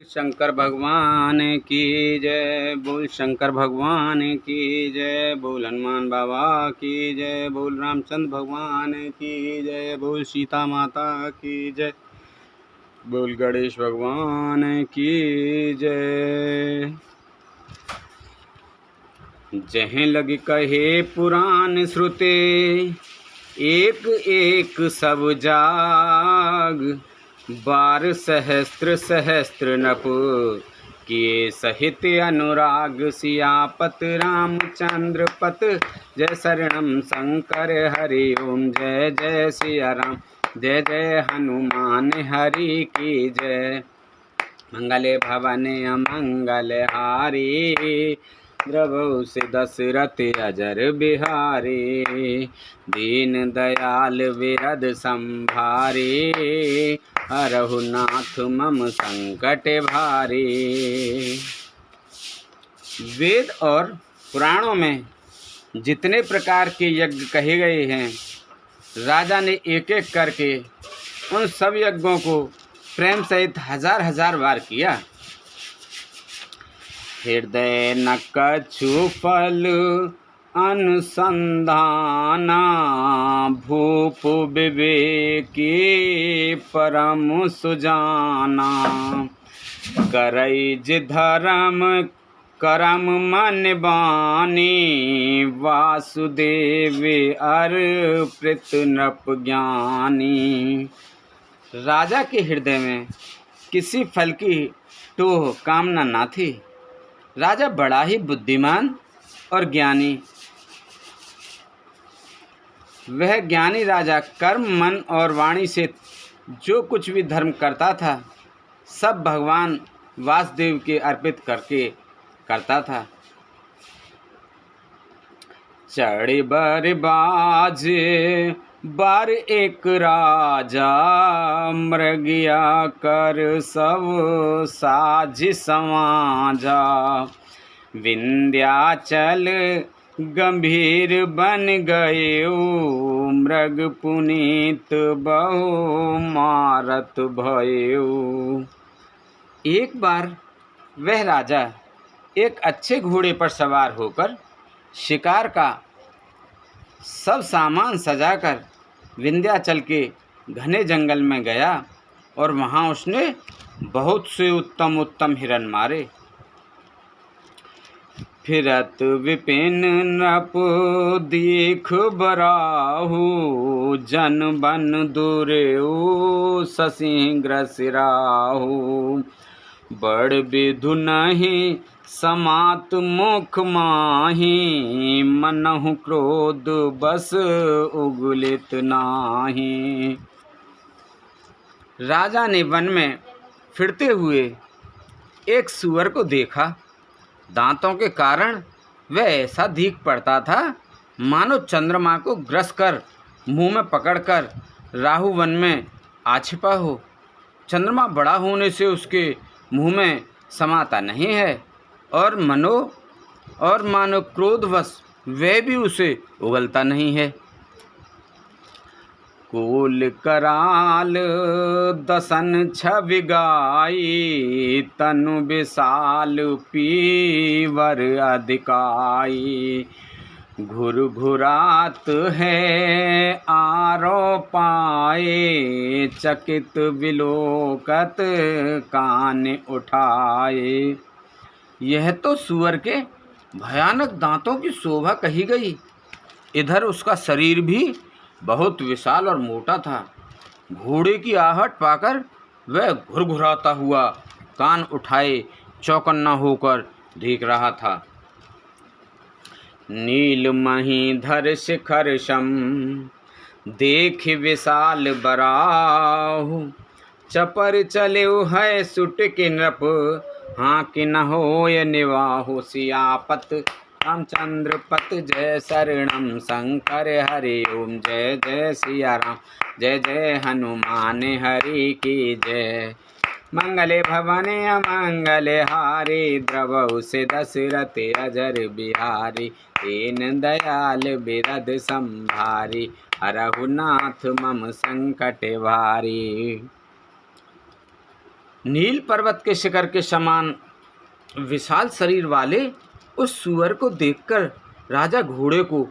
शंकर भगवान की जय, बोल शंकर भगवान की जय, बोल हनुमान बाबा की जय, बोल रामचंद्र भगवान की जय, बोल सीता माता की जय, बोल गणेश भगवान की जय। जहें लग कहे पुराण श्रुते, एक एक सब जाग, बार सहस्त्र सहस्त्र नप, किए सहित अनुराग, सियापत रामचंद्र पत, जय शरणम शंकर हरि ओम, जय जय सिया राम, जय जय हनुमान हरि की जय। मंगले भवने अमंगल हारी, द्रवहु से दशरथ अजर बिहारी, दीन दयाल विरद संभारी, हरहु नाथ मम संकट भारी। वेद और पुराणों में जितने प्रकार के यज्ञ कहे गए हैं, राजा ने एक एक करके उन सब यज्ञों को प्रेम सहित हजार हजार बार किया। हृदय न कछु फल अनुसंधाना, भूप विवेकी परम सुजाना, करई धर्म करम मन बानी, वासुदेव अर्पित नृप ज्ञानी। राजा के हृदय में किसी फल की टोह कामना ना थी। राजा बड़ा ही बुद्धिमान और ज्ञानी। वह ज्ञानी राजा कर्म मन और वाणी से जो कुछ भी धर्म करता था, सब भगवान वासुदेव के अर्पित करके करता था। चढ़ बर बाज बार एक राजा, मृगिया कर सब साज समाजा, विंध्याचल गंभीर बन गए, मृग पुनीत बहु मारत भयऊ। एक बार वह राजा एक अच्छे घोड़े पर सवार होकर शिकार का सब सामान सजाकर विंध्याचल के घने जंगल में गया और वहाँ उसने बहुत से उत्तम उत्तम हिरन मारे। फिरत विपिन नृप दीख बराहु, जन बन दुरेऊ ससिंग्र सिराहु, बड़ विधु नहीं समात मुख माही, मनहु क्रोध बस उगलित नाही। राजा ने वन में फिरते हुए एक सूअर को देखा। दांतों के कारण वह ऐसा दीख पड़ता था मानो चंद्रमा को ग्रस कर मुंह में पकड़कर राहु वन में आ छिपा हो। चंद्रमा बड़ा होने से उसके मुंह में समाता नहीं है और मानो क्रोधवश वह भी उसे उगलता नहीं है। कुल कराल दसन छवि गाई, तनु विशाल पीवर अधिकाई, घुर घुरात है आरो पाए, चकित विलोकत कान उठाए। यह तो सूअर के भयानक दांतों की शोभा कही गई। इधर उसका शरीर भी बहुत विशाल और मोटा था। घोड़े की आहट पाकर वह घुरघुराता हुआ कान उठाए चौकन्ना होकर देख रहा था। नील महीधर शिखर सम देख विशाल बराहु, चपर चले है सुट के नृप, हाँ कि न होय निवाहु, सियापत रामचंद्र पत, जय शरणम शंकर हरि ओम, जय जय सिया राम, जय जय हनुमान हरि की जय। मंगले भवने अमंगले हारी, द्रवहु से दशरथ अजर बिहारी, दीन दयाल बिरद संभारी, हरहु नाथ मम संकट भारी। नील पर्वत के शिखर के समान विशाल शरीर वाले उस सूअर को देखकर राजा घोड़े को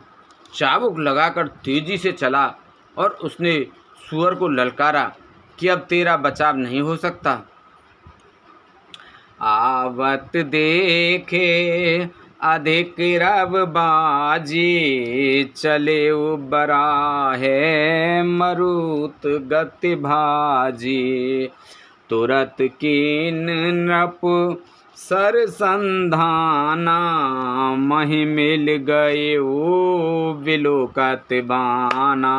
चाबुक लगाकर तेजी से चला और उसने सूअर को ललकारा कि अब तेरा बचाव नहीं हो सकता। आवत देखे अधिक रब बाजी, चले बरा है मरुत गति भाजी। तुरत कीन नृप सर संधाना, महि मिल गए ओ विलोकत बाना।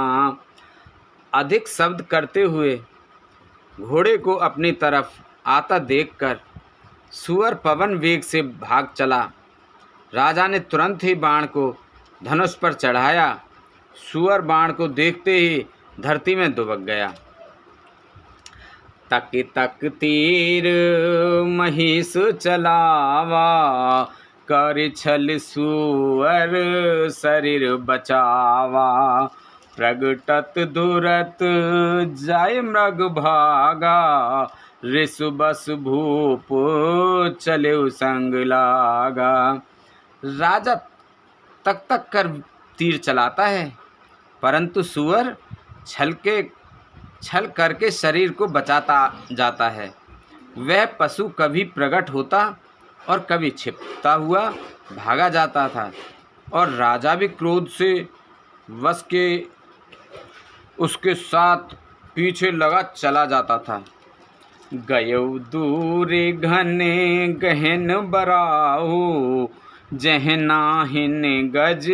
अधिक शब्द करते हुए घोड़े को अपनी तरफ आता देखकर सूअर पवन वेग से भाग चला। राजा ने तुरंत ही बाण को धनुष पर चढ़ाया। सूअर बाण को देखते ही धरती में दुबक गया। तक तक तीर महिष चलावा, कर छल सूअर शरीर बचावा। प्रगटत दुरत जाय मृग भागा, ऋषु बस भूप चले संग लागा। राजा तक तक कर तीर चलाता है, परंतु सूअर छल करके शरीर को बचाता जाता है। वह पशु कभी प्रकट होता और कभी छिपता हुआ भागा जाता था, और राजा भी क्रोध से वश के उसके साथ पीछे लगा चला जाता था। गयो दूर घने गहन बराहु, जहनाहिन गज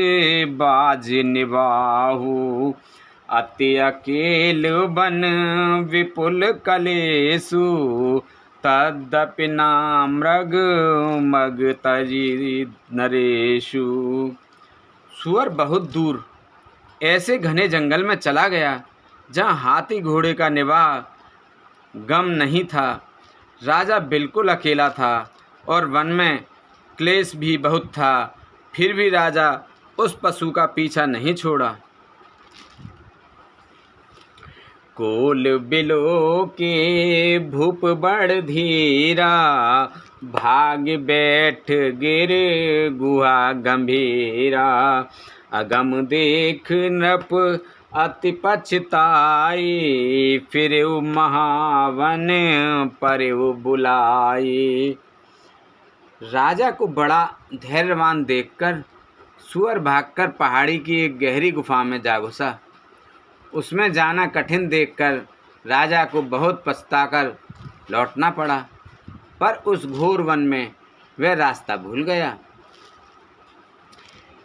बाज निबाहु। अति अकेल बन विपुल कलेसु, तद्यपि नामृग मग तजी नरेशु। सूअर बहुत दूर ऐसे घने जंगल में चला गया जहाँ हाथी घोड़े का निवाह गम नहीं था। राजा बिल्कुल अकेला था और वन में क्लेश भी बहुत था, फिर भी राजा उस पशु का पीछा नहीं छोड़ा। कोल बिलो के भूप बड़ धीरा, भाग बैठ गिर गुहा गंभीरा। अगम देख नृप अति पछताई, फिरेउ महावन परेउ बुलाई। राजा को बड़ा धैर्यवान देखकर सूअर भागकर पहाड़ी की एक गहरी गुफा में जा घुसा। उसमें जाना कठिन देखकर राजा को बहुत पछताकर लौटना पड़ा, पर उस घोर वन में वह रास्ता भूल गया।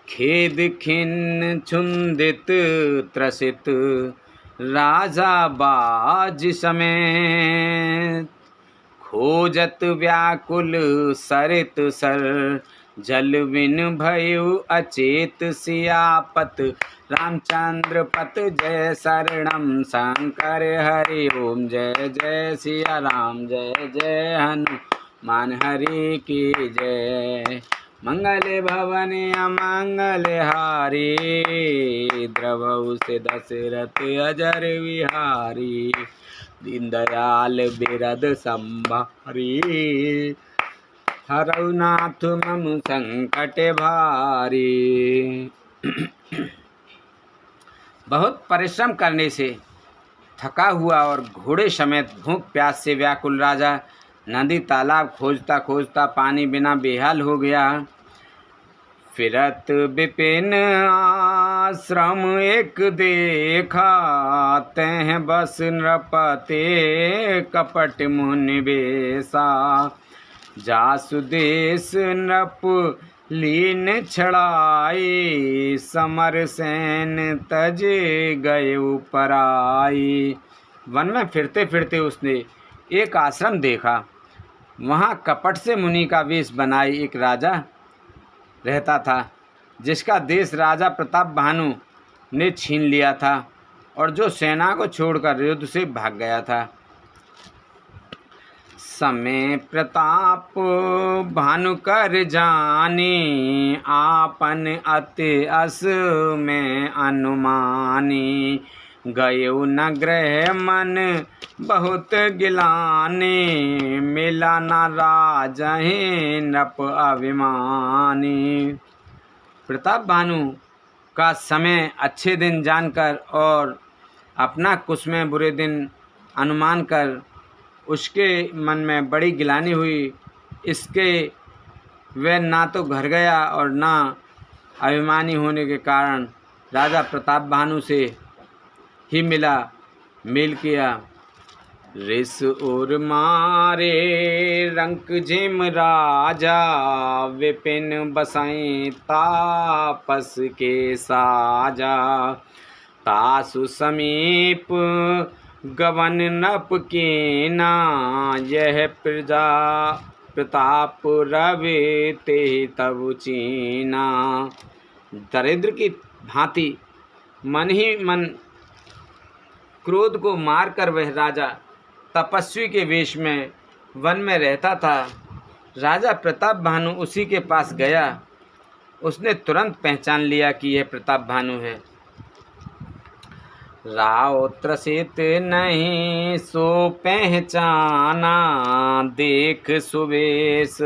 खेद खिन्न छुंदित त्रसित राजा बाज समेत, खोजत व्याकुल सरित सर, जल बिन भयउ अचेत सियापत। रामचंद्र पत जय शरणम शंकर हरि ओम, जय जय सिया राम, जय जय हनुमान हरि की जय। मंगल भवन अमंगल हारी, द्रवहु से दशरथ अजर विहारी। दीन दयाल बिरद संभारी, हरौ नाथ मम संकट भारी। बहुत परिश्रम करने से थका हुआ और घोड़े समेत भूख प्यास से व्याकुल राजा नदी तालाब खोजता खोजता पानी बिना बेहाल हो गया। फिरत विपिन आश्रम एक देखा, तह बस नृपते कपट मुनि बेसा। जासु देश नृप लीन छड़ाई, समर सैन तज गए पराई। वन में फिरते फिरते उसने एक आश्रम देखा। वहाँ कपट से मुनि का वेश बनाए एक राजा रहता था, जिसका देश राजा प्रताप भानु ने छीन लिया था और जो सेना को छोड़कर युद्ध से भाग गया था। समय प्रताप भानु कर जानी, आपन अति अस में अनुमानी। गयो न ग्रह मन बहुत गिलाने, मिला न राजहि नृप अभिमानी। प्रताप भानु का समय अच्छे दिन जानकर और अपना कुसमें बुरे दिन अनुमान कर उसके मन में बड़ी गिलानी हुई। इसके वह ना तो घर गया और ना अभिमानी होने के कारण राजा प्रताप भानु से ही मेल किया। रिस उर मारे रंक झिम राजा, विपिन बसाई तापस के साजा। तासु समीप गवन नप कीना, यह प्रजा प्रताप रवि ते तब चीना। दरिद्र की भांति मन ही मन क्रोध को मारकर वह राजा तपस्वी के वेश में वन में रहता था। राजा प्रताप भानु उसी के पास गया। उसने तुरंत पहचान लिया कि यह प्रताप भानु है। राव त्रसित नहीं सो पहचाना, देख सुवेश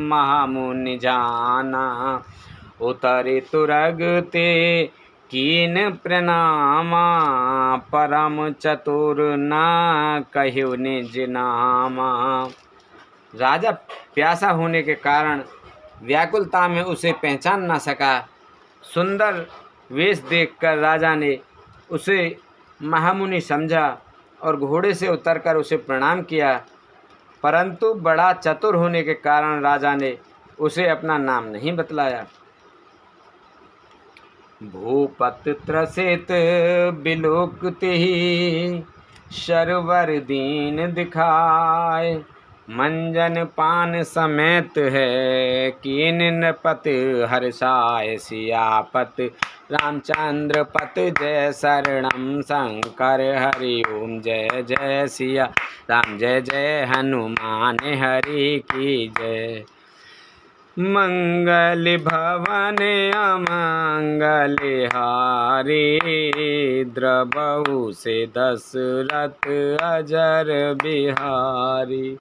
महामुनि जाना। उतरे तुरग ते कीन प्रणामा, परम चतुर न कहियो निज नामा। राजा प्यासा होने के कारण व्याकुलता में उसे पहचान न सका। सुंदर वेश देखकर राजा ने उसे महामुनि समझा और घोड़े से उतरकर उसे प्रणाम किया, परंतु बड़ा चतुर होने के कारण राजा ने उसे अपना नाम नहीं बतलाया। भूपत त्रसित बिलोकते ही, शरवर दीन दिखाए। मंजन पान समेत है, कीन नृपत हर्षाय। सियापत रामचंद्र पत जय शरणम शंकर, हरि ओम जय जय सिया राम, जय जय हनुमान हरि की जय। मंगल भवन अमंगल हारी, द्रबहु से दशरथ अजर बिहारी।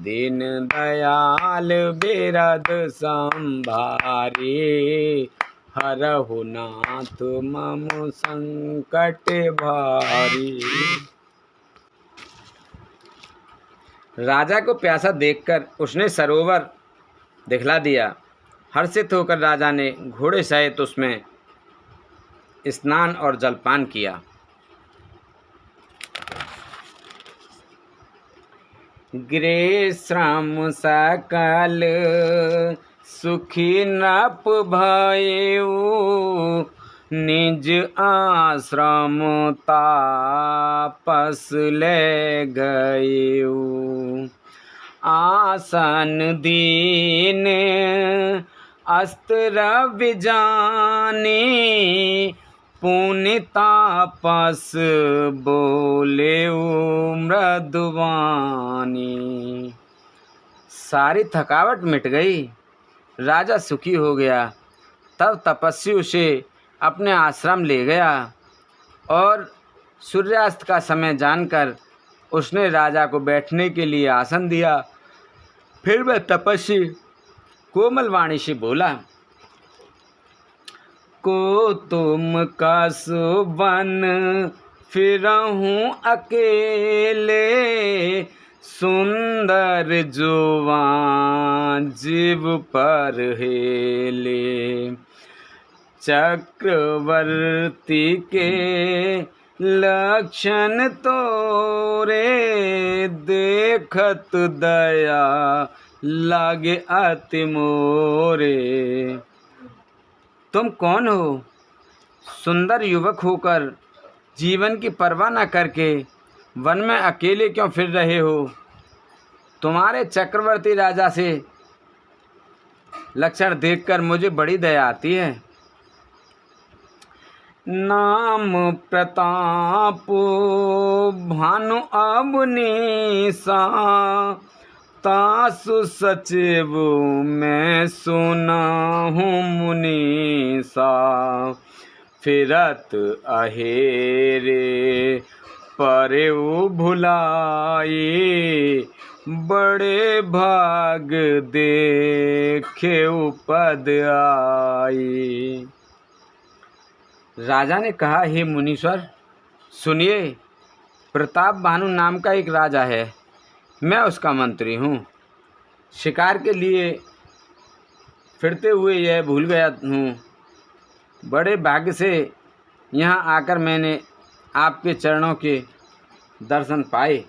दीन दयाल बिरद संभारी, हरहु नाथ मम संकट भारी। राजा को प्यासा देखकर उसने सरोवर दिखला दिया। हर्षित होकर राजा ने घोड़े सहित उसमें स्नान और जलपान किया। गिरे श्रम सकल सुखी नप भयऊ, निज आश्रम तापस ले गयऊ। आसन दीन अस्त्र विजानी, पुनि तापस बोलेऊ मृदुवानी। सारी थकावट मिट गई, राजा सुखी हो गया। तब तपस्वी उसे अपने आश्रम ले गया और सूर्यास्त का समय जानकर उसने राजा को बैठने के लिए आसन दिया। फिर वह तपस्वी कोमल वाणी से बोला, को तुम कसु बन फिरहूँ अकेले, सुंदर जुवान जीव पर हेले। चक्रवर्ती के लक्षण तोरे, देखत दया लागे अति मोरे। तुम कौन हो? सुंदर युवक होकर जीवन की परवाह न करके वन में अकेले क्यों फिर रहे हो? तुम्हारे चक्रवर्ती राजा से लक्षण देखकर मुझे बड़ी दया आती है। नाम प्रताप भानु अवनीसा, तासु सचिव मैं सुना हूँ मुनीसा। फिरत अहेरे परऊ भुलाए, बड़े भाग देखे पद आए। राजा ने कहा, हे मुनीश्वर सुनिए, प्रताप भानु नाम का एक राजा है, मैं उसका मंत्री हूँ। शिकार के लिए फिरते हुए यह भूल गया हूँ। बड़े भाग्य से यहाँ आकर मैंने आपके चरणों के दर्शन पाए।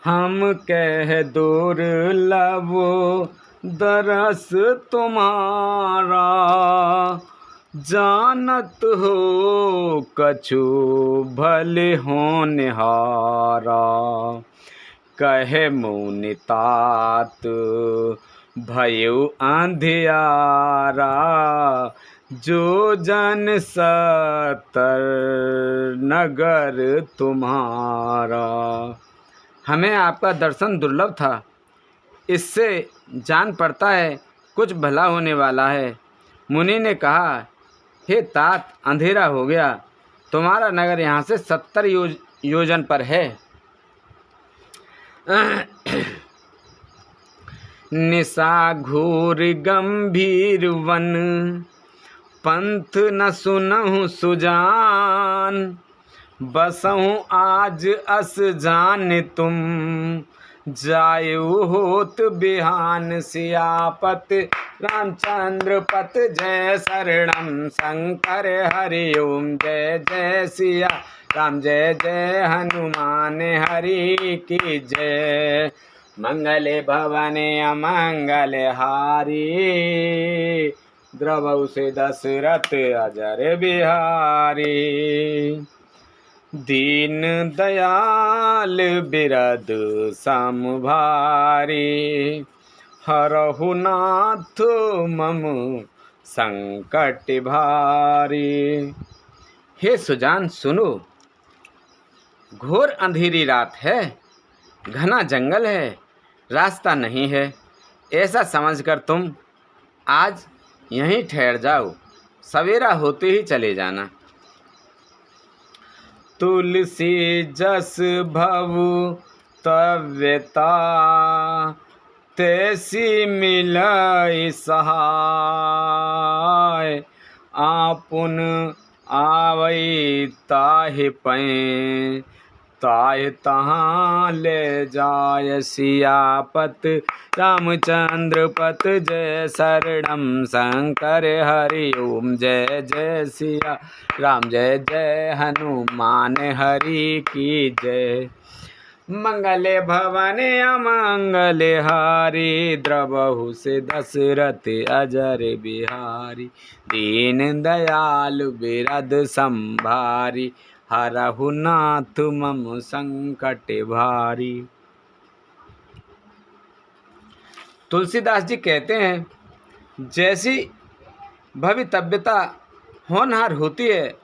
हम कह दुर्लभो दरस तुम्हारा, जानत हो कछु भले होनहारा। कहे मुनि तात भयो अंधियारा, जो जन सतर नगर तुम्हारा। हमें आपका दर्शन दुर्लभ था, इससे जान पड़ता है कुछ भला होने वाला है। मुनि ने कहा, हे तात, अंधेरा हो गया, तुम्हारा नगर यहाँ से 70 योजन पर है। निशा घोर गंभीर वन, पंथ न सुनहु सुजान। बसहु आज अस जान तुम, जायु होत बिहान। सियापत रामचंद्र पत जय शरणम, शंकर हरि ओम जय जय सिया राम, जय जय हनुमान हरि की जय। मंगले भवने अमंगल हारी, द्रवहु से दशरथ अजर बिहारी। दीन दयाल बिरद सम भारी, हरहु नाथ मम संकट भारी। हे सुजान सुनो, घोर अंधेरी रात है, घना जंगल है, रास्ता नहीं है। ऐसा समझकर तुम आज यहीं ठहर जाओ, सवेरा होते ही चले जाना। तुलसी जस भवु तव्यता, तैसी मिलै सहाय। आपुन आवै ताहि पैं, ताहि तहाँ ले जाय। सियापत रामचंद्र पत जय शरणम, शंकर हरि ओम जय जय सिया राम, जय जय हनुमान हरि की जय। मंगले भवने अमंगल हारी, द्रवहु से दशरथ अजर बिहारी। दीन दयाल बिरद संभारी, हरहु नाथ मम संकट भारी। तुलसीदास जी कहते हैं, जैसी भवितव्यता होनहार होती है,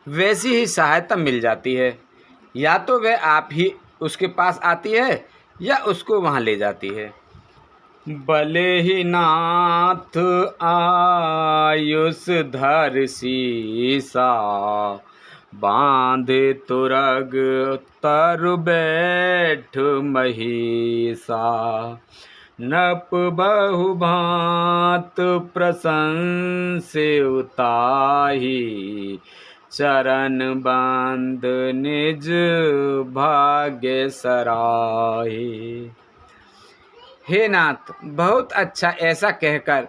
वैसी ही सहायता मिल जाती है। या तो वह आप ही उसके पास आती है या उसको वहाँ ले जाती है। भले ही नाथ आयुष धर सीसा, बांधे तुरग तरु बैठ महिषा। नप बहु भांत प्रशंसे उताही, चरण बंद निज भाग्य सराही। हे नाथ, बहुत अच्छा, ऐसा कहकर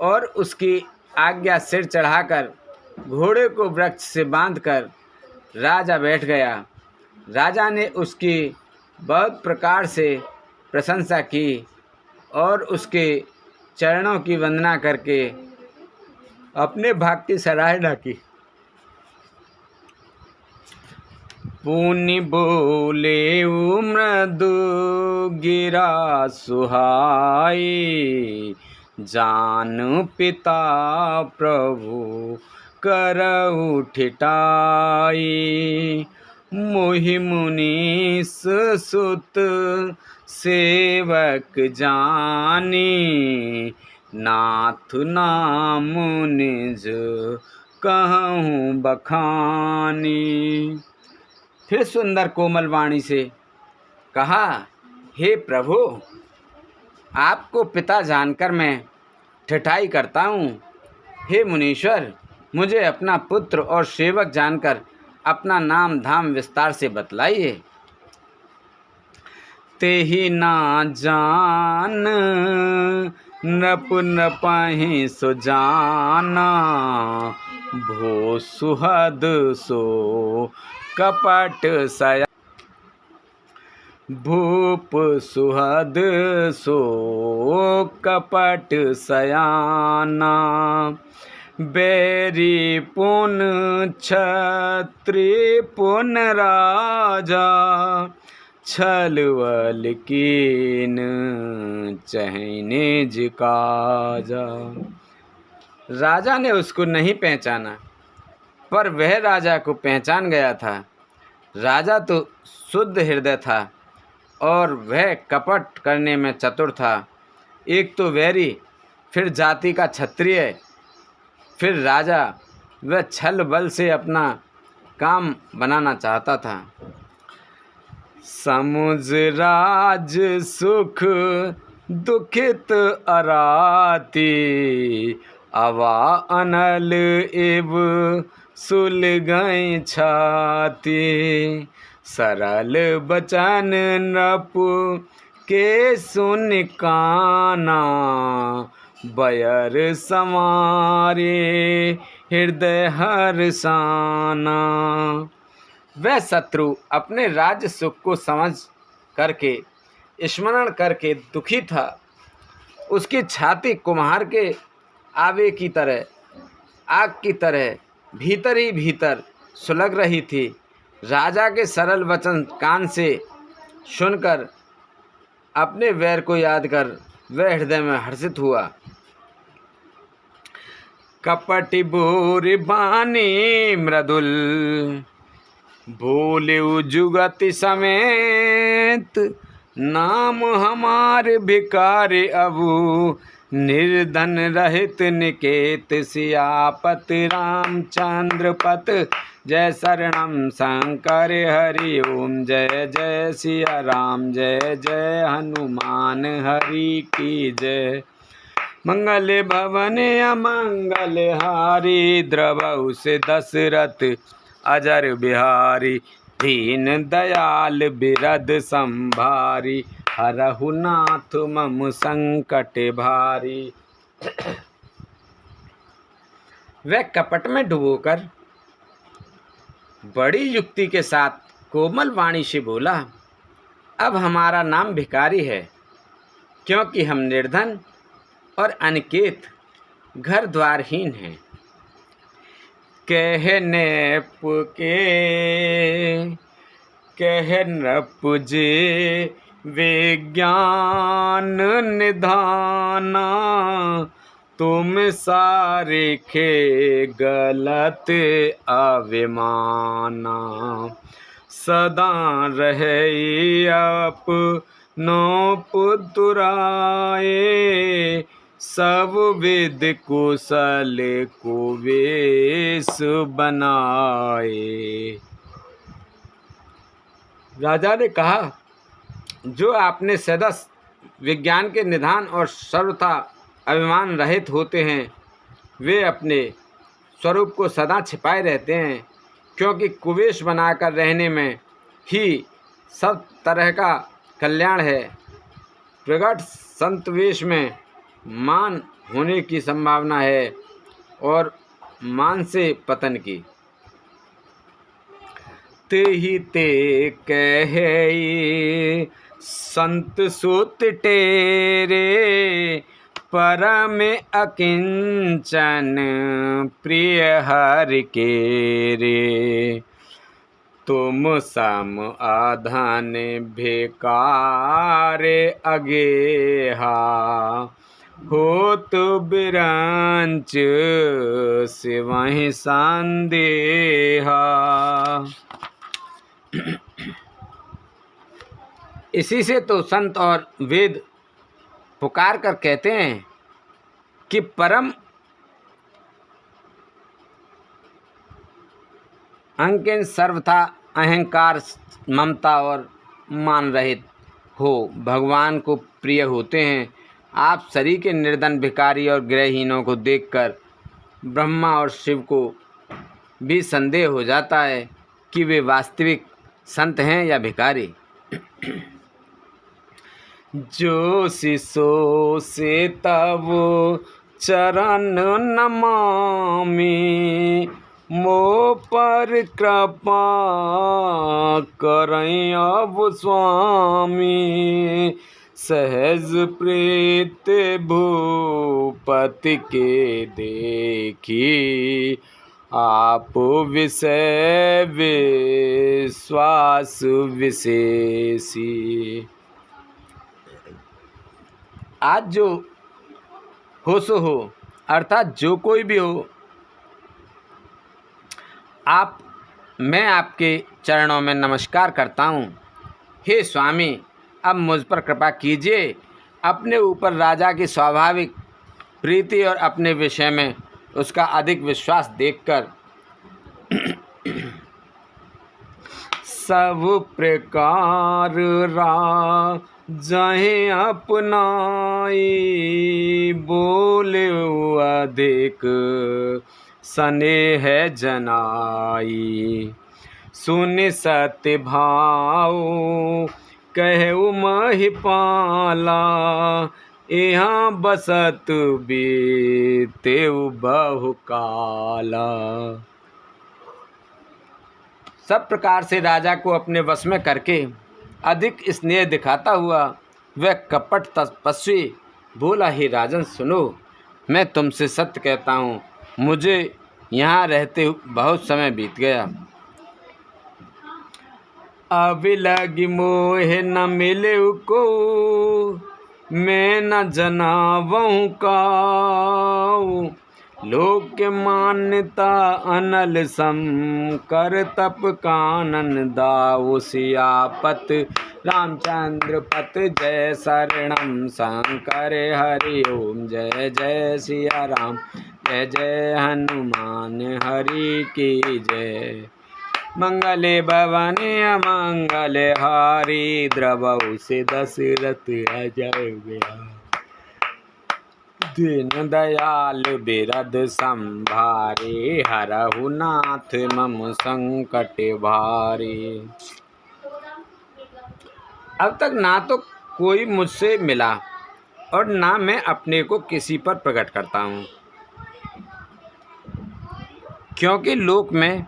और उसकी आज्ञा सिर चढ़ाकर घोड़े को वृक्ष से बांधकर राजा बैठ गया। राजा ने उसकी बहुत प्रकार से प्रशंसा की और उसके चरणों की वंदना करके अपने भाग की सराहना की। पुनि बोले मृदु गिरा सुहाई, जान पिता प्रभु करऊ ठिठाई। मोहि मुनीस सुत सेवक जानी, नाथ नाम निज कहूँ बखानी। फिर सुंदर कोमल वाणी से कहा, हे प्रभु, आपको पिता जानकर मैं ठठाई करता हूँ। हे मुनीश्वर, मुझे अपना पुत्र और सेवक जानकर अपना नाम धाम विस्तार से बतलाइए। तेहि ना जान नप नपहि सुजाना, भो सुहद सो कपट सया। भूप सुहद सो कपट सयाना, बैरी पुन छत्री पुन राजा, छलवल कीन चहि निज काजा। राजा ने उसको नहीं पहचाना, पर वह राजा को पहचान गया था। राजा तो शुद्ध हृदय था और वह कपट करने में चतुर था। एक तो वैरी, फिर जाति का क्षत्रिय, फिर राजा। वह छल बल से अपना काम बनाना चाहता था। समुझ राज सुख दुखित अराती, अवा अनल इव सुलगई छाती। सरल बचन नृप के सुन काना, बयर समारे हृदय हर्षाना। वह शत्रु अपने राज्य सुख को समझ करके, स्मरण करके दुखी था। उसकी छाती कुम्हार के आवे की तरह, आग की तरह भीतर ही भीतर सुलग रही थी। राजा के सरल वचन कान से सुनकर अपने वैर को याद कर वह हृदय में हर्षित हुआ। कपटि भूरि बानी मृदुल, भूलु जुगति समेत। नाम हमार भिखारी अबू, निर्धन रहित निकेत। सियापति रामचंद्र पत, जय शरणम शंकर हरि ओम। जय जय सिया राम, जय जय हनुमान हरि की जय। मंगल भवन अमंगल हारी, द्रवहु से दशरथ अजर बिहारी। दीन दयाल बिरद संभारी, हरहु नाथ मम संकट भारी। वह कपट में डुबोकर बड़ी युक्ति के साथ कोमल वाणी से बोला, अब हमारा नाम भिखारी है, क्योंकि हम निर्धन और अनिकेत घर द्वारहीन हैं। कह नृप जे विज्ञान निधाना, तुम सारे खे गलत अभिमाना। सदा रहे अपनो पुतुराए, सब विद कुशल को वेश बनाए। राजा ने कहा, जो आपने सदा विज्ञान के निधान और सर्वथा अभिमान रहित होते हैं, वे अपने स्वरूप को सदा छिपाए रहते हैं, क्योंकि कुवेश बनाकर रहने में ही सब तरह का कल्याण है। प्रगट संतवेश में मान होने की संभावना है और मान से पतन की। तेहि ते कहे संत सुत टेरे, परम अकिंचन प्रिय हरि के रे। तुम सम आधन भिखारे अगेहा, होत बिरंच सिवहि संदेहा। इसी से तो संत और वेद पुकार कर कहते हैं कि परम अंकिन सर्वथा अहंकार, ममता और मान रहित हो भगवान को प्रिय होते हैं। आप शरीर के निर्धन, भिखारी और गृहहीनों को देखकर ब्रह्मा और शिव को भी संदेह हो जाता है कि वे वास्तविक संत हैं या भिखारी। जो शिशो से तब चरण नमामि, मो पर कृपा करई अब स्वामी। सहज प्रीत भूपति के देखी, आप विषय विश्वास विशेषी। आज जो हो सो हो, अर्थात जो कोई भी हो, मैं आपके चरणों में नमस्कार करता हूँ। हे स्वामी, अब मुझ पर कृपा कीजिए। अपने ऊपर राजा की स्वाभाविक प्रीति और अपने विषय में उसका अधिक विश्वास देखकर सब प्रकार राजहि अपनाई, बोले अधिक स्नेह जनाई। सुनि सत्य भाव कहु महिपाला, यहाँ बसत बीतेउ बहुकाला। सब प्रकार से राजा को अपने वश में करके अधिक स्नेह दिखाता हुआ वह कपट तपस्वी बोला, हे राजन सुनो, मैं तुमसे सत्य कहता हूँ, मुझे यहाँ रहते बहुत समय बीत गया। अब लगी मोह न मिले को, मैं न जनावहूँ काऊ। लोक के मान्यता अनल सम, कर तप कानन दाऊ। सियापत रामचंद्र पत जय, शरणम शंकर हरि ओम। जय जय सिया राम, जय जय हनुमान हरि की जय। मंगले भवने अमंगले हारी, द्रवहु से दशरथ अजय बिहारी। दीन दयाल बिरद संभारे, हरहु नाथ मम संकट भारे। अब तक ना तो कोई मुझसे मिला और ना मैं अपने को किसी पर प्रकट करता हूँ, क्योंकि लोक में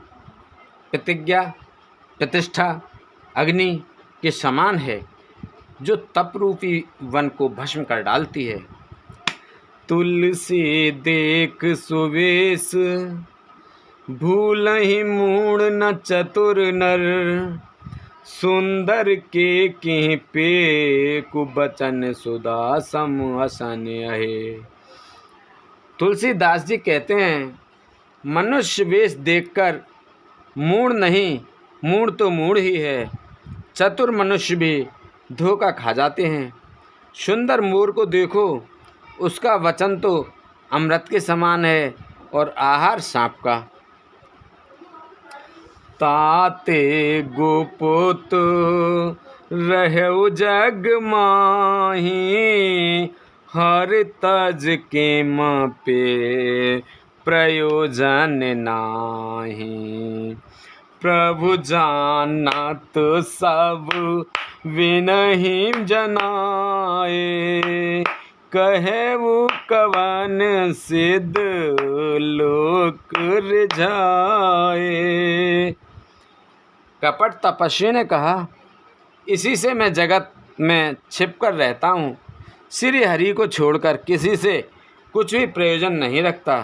प्रतिज्ञा प्रतिष्ठा अग्नि के समान है, जो तप रूपी वन को भस्म कर डालती है। तुलसी देख सुवेश, भूलहि मूढ़ न चतुर नर। सुंदर के किहि पे कुबचन, सुधा सम हसन अहे। तुलसीदास जी कहते हैं, मनुष्य वेश देखकर मूढ़ नहीं, मूढ़ तो मूढ़ ही है, चतुर मनुष्य भी धोखा खा जाते हैं। सुंदर मोर को देखो, उसका वचन तो अमृत के समान है और आहार सांप का। ताते गोपुत रहु जग माही, हर तज के पे प्रयोजन नाही। प्रभु जानत सब विनहि जनाए, कहे वो कवन सिद्ध लोक रिझाए। कपट तपस्वी ने कहा, इसी से मैं जगत में छिपकर रहता हूँ। श्री हरि को छोड़कर किसी से कुछ भी प्रयोजन नहीं रखता।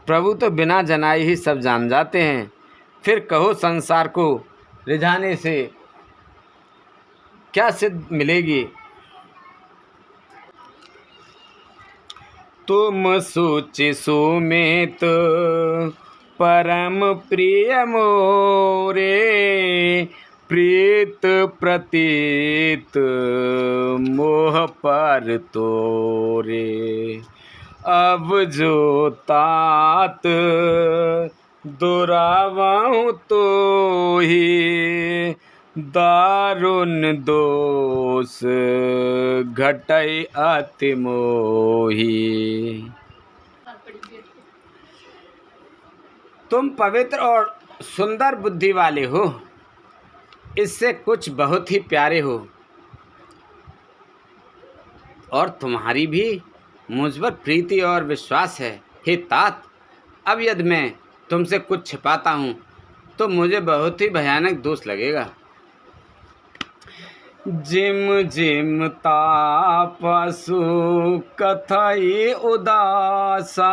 प्रभु तो बिना जनाए ही सब जान जाते हैं, फिर कहो संसार को रिझाने से क्या सिद्ध मिलेगी। तुम सोचे सुमित परम प्रिय मोरे, प्रीत प्रतीत मोह पर तोरे। अब जो तात दुरावाऊँ तो ही दारुण दोष घटई अति मोही। तुम पवित्र और सुंदर बुद्धि वाले हो, इससे कुछ बहुत ही प्यारे हो, और तुम्हारी भी मुझ पर प्रीति और विश्वास है। हे तात, अब यदि मैं तुमसे कुछ छिपाता हूँ तो मुझे बहुत ही भयानक दोष लगेगा। जिम जिम तापसु कथई उदासा,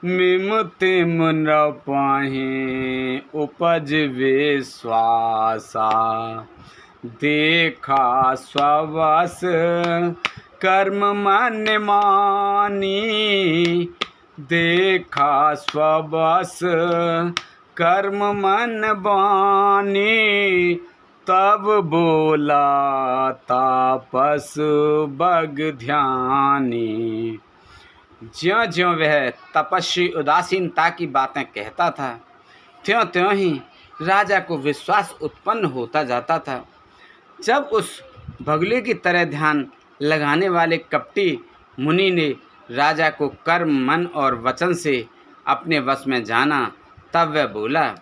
मिम तिम न पाहि उपज विश्वासा। देखा स्ववश कर्म मन मानी, देखा स्ववश कर्म मन बानी। तब बोला तापस बग ध्यानी। ज्यों ज्यों वह तपस्वी उदासीनता की बातें कहता था, त्यों त्यों ही राजा को विश्वास उत्पन्न होता जाता था। जब उस बगुले की तरह ध्यान लगाने वाले कपटी मुनि ने राजा को कर्म, मन और वचन से अपने वश में जाना, तब वह बोला,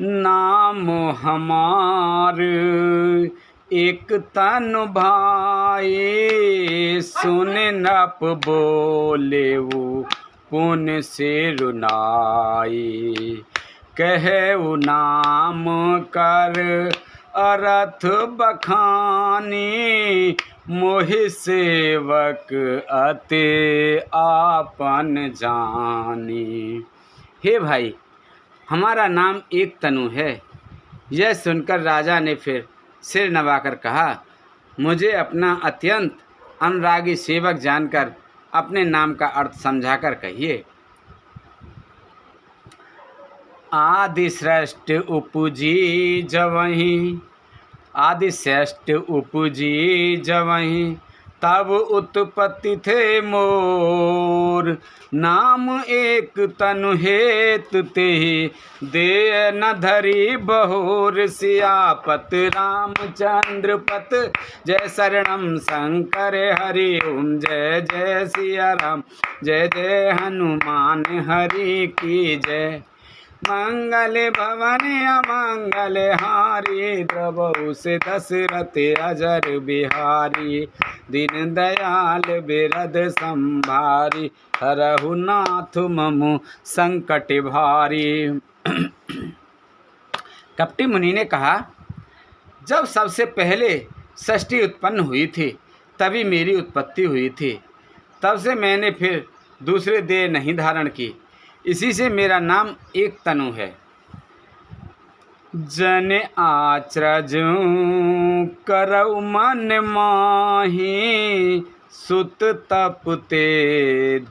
नाम हमार एक तन भाई, सुन नप बोले वो पुन से रुनाई। कहे नाम कर अर्थ बखानी, मोहि सेवक अति आपन जानी। हे भाई, हमारा नाम एक तनु है। यह सुनकर राजा ने फिर सिर नवाकर कहा, मुझे अपना अत्यंत अनुरागी सेवक जानकर अपने नाम का अर्थ समझाकर कहिए। आदि श्रेष्ठ उपजी जवहीं, आदि श्रेष्ठ उपजी जवहीं, तब उत्पत्ति थे मोर। नाम एक तनु हेत तेहि, दे न धरी बहोर। सियापत रामचंद्र पत, जय शरणम शंकर हरि ओम। जय जय सिया राम, जय जय हनुमान हरि की जय। मंगल भवन अमंगल हारी, द्रवहु से दशरथ अजर बिहारी। दीन दयाल बिरद संभारी, हरहु नाथ मम संकट भारी। कपटी मुनि ने कहा, जब सबसे पहले सृष्टि उत्पन्न हुई थी तभी मेरी उत्पत्ति हुई थी। तब से मैंने फिर दूसरे देह नहीं धारण की, इसी से मेरा नाम एक तनु है। जन आचरज करऊ मन माही, सुत तपते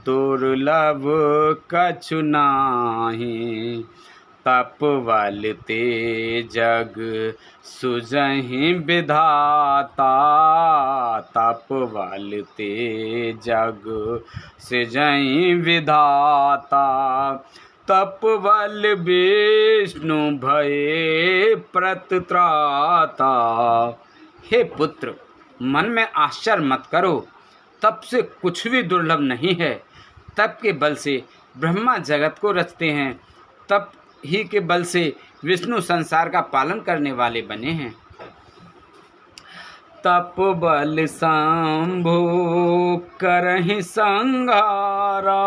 दुर्लभ कछु नाही। तप बलते जग सुजहि विधाता, तप बलते जग सुजहि विधाता। तप बल विष्णु भये प्रतत्राता। हे पुत्र, मन में आश्चर्य मत करो, तप से कुछ भी दुर्लभ नहीं है। तप के बल से ब्रह्मा जगत को रचते हैं, तप ही के बल से विष्णु संसार का पालन करने वाले बने हैं। तप बल शंभु करहि संहारा,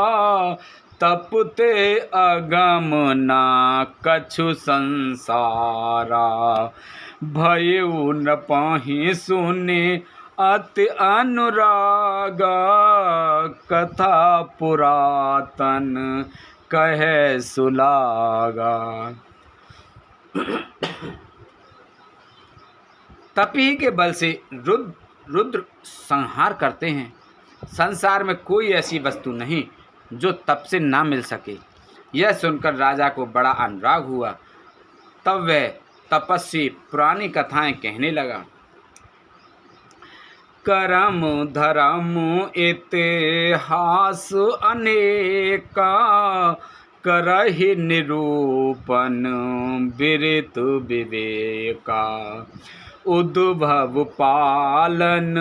तपते अगम ना कछु संसारा। भयउ न पाहि सुने अति अनुरागा, कथा पुरातन कहे सुलागा। तप ही के बल से रुद्र संहार करते हैं। संसार में कोई ऐसी वस्तु नहीं जो तप से ना मिल सके। यह सुनकर राजा को बड़ा अनुराग हुआ। तब वह तपस्वी पुरानी कथाएं कहने लगा। करम धर्म इतिहास अनेका, करहि निरूपण विरित विवेका। उद्भव पालन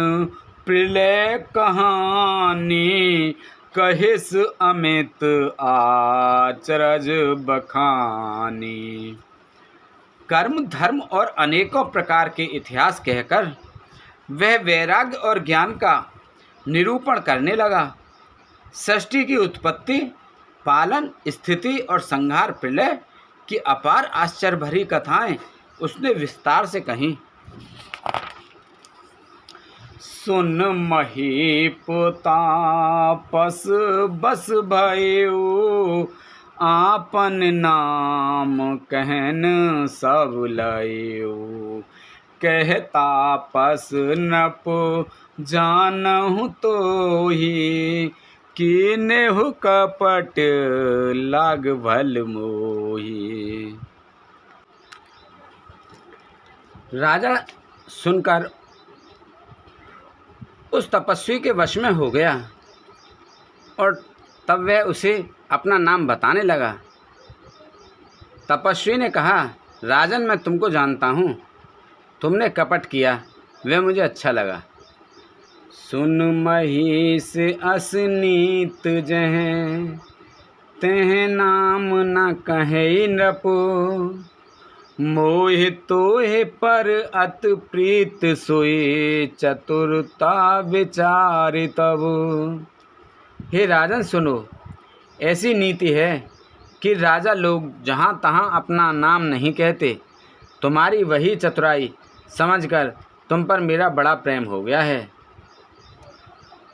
प्रलय कहानी, कहिस अमित आचरज बखानी। कर्म धर्म और अनेकों प्रकार के इतिहास कहकर वह वैराग्य और ज्ञान का निरूपण करने लगा। सृष्टि की उत्पत्ति, पालन, स्थिति और संहार, प्रलय की अपार आश्चर्य भरी कथाएं उसने विस्तार से कहीं। सुन महीपतापस बस भयो, आपन नाम कहन सब लयो। कहता पस नप जानहु तोहि, कीनेहु कपट लाग भल मोहि। राजा सुनकर उस तपस्वी के वश में हो गया और तब वह उसे अपना नाम बताने लगा। तपस्वी ने कहा, राजन, मैं तुमको जानता हूँ, तुमने कपट किया, वह मुझे अच्छा लगा। सुन महिष असनीत जहें, तेह नाम न कहे नृपो। मोहि तोहि पर अत प्रीत सोई, चतुरता विचारि तब। हे राजन सुनो, ऐसी नीति है कि राजा लोग जहाँ तहाँ अपना नाम नहीं कहते। तुम्हारी वही चतुराई समझकर तुम पर मेरा बड़ा प्रेम हो गया है।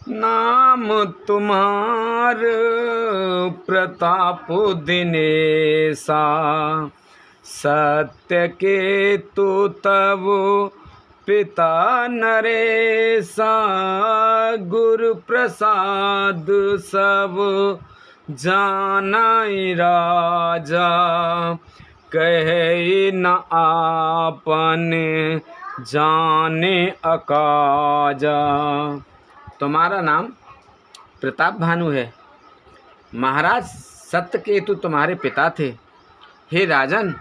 नाम तुम्हार प्रताप दिनेसा, सत्य के तो तब पिता नरेसा। गुरु प्रसाद सब जानाई राजा, कहे न आपन जाने अकाजा। तुम्हारा नाम प्रताप भानु है। महाराज सत्यकेतु तुम्हारे पिता थे। हे राजन,